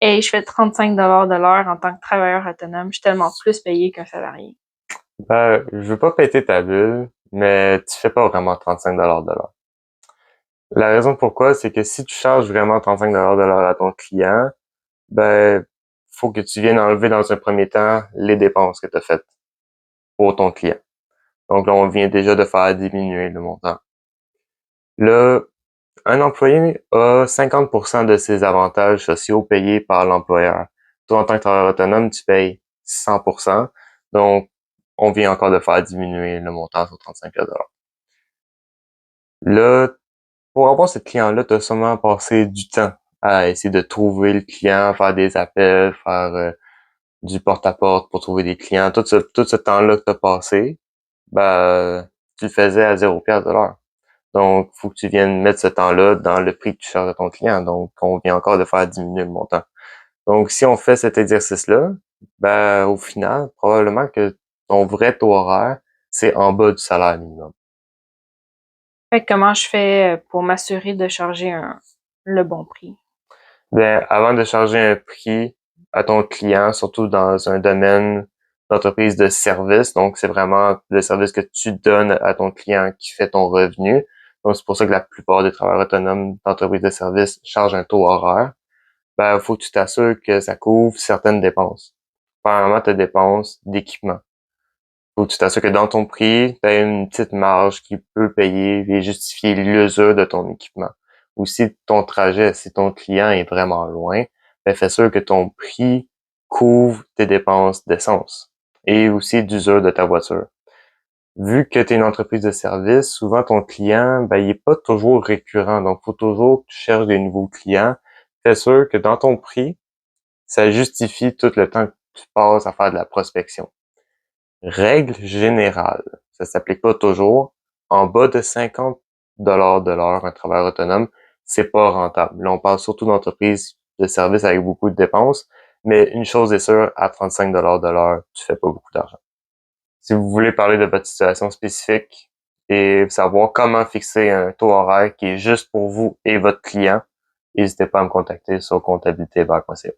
Et je fais 35 $ de l'heure en tant que travailleur autonome. Je suis tellement plus payée qu'un salarié. Je veux pas péter ta bulle, mais tu fais pas vraiment 35 $ de l'heure. La raison pourquoi, c'est que si tu charges vraiment 35 $ de l'heure à ton client, ben, faut que tu viennes enlever dans un premier temps les dépenses que tu as faites pour ton client. Donc là, on vient déjà de faire diminuer le montant. Là, un employé a 50% de ses avantages sociaux payés par l'employeur. Toi, en tant que travailleur autonome, tu payes 100%. Donc, on vient encore de faire diminuer le montant sur 35 $. Là, pour avoir ce client-là, tu as sûrement passé du temps à essayer de trouver le client, faire des appels, faire du porte-à-porte pour trouver des clients. Tout ce temps-là que tu as passé, tu le faisais à 0 $ de l'heure. Donc, faut que tu viennes mettre ce temps-là dans le prix que tu charges à ton client. Donc, on vient encore de faire diminuer le montant. Donc, si on fait cet exercice-là, au final, probablement que ton vrai taux horaire, c'est en bas du salaire minimum. Fait que comment je fais pour m'assurer de charger le bon prix? Avant de charger un prix à ton client, surtout dans un domaine d'entreprise de service, donc c'est vraiment le service que tu donnes à ton client qui fait ton revenu. Donc, c'est pour ça que la plupart des travailleurs autonomes d'entreprise de service chargent un taux horaire. Faut que tu t'assures que ça couvre certaines dépenses. Premièrement, tes dépenses d'équipement. Faut que tu t'assures que dans ton prix, tu as une petite marge qui peut payer et justifier l'usure de ton équipement. Ou si ton trajet, si ton client est vraiment loin, fais sûr que ton prix couvre tes dépenses d'essence et aussi d'usure de ta voiture. Vu que tu es une entreprise de service, souvent ton client, il est pas toujours récurrent. Donc, faut toujours que tu cherches des nouveaux clients. Fais sûr que dans ton prix, ça justifie tout le temps que tu passes à faire de la prospection. Règle générale, ça s'applique pas toujours. En bas de 50 $ de l'heure, un travailleur autonome, c'est pas rentable. Là, on parle surtout d'entreprises de services avec beaucoup de dépenses, mais une chose est sûre, à 35 $ de l'heure, tu fais pas beaucoup d'argent. Si vous voulez parler de votre situation spécifique et savoir comment fixer un taux horaire qui est juste pour vous et votre client, n'hésitez pas à me contacter sur comptabilitévert.ca.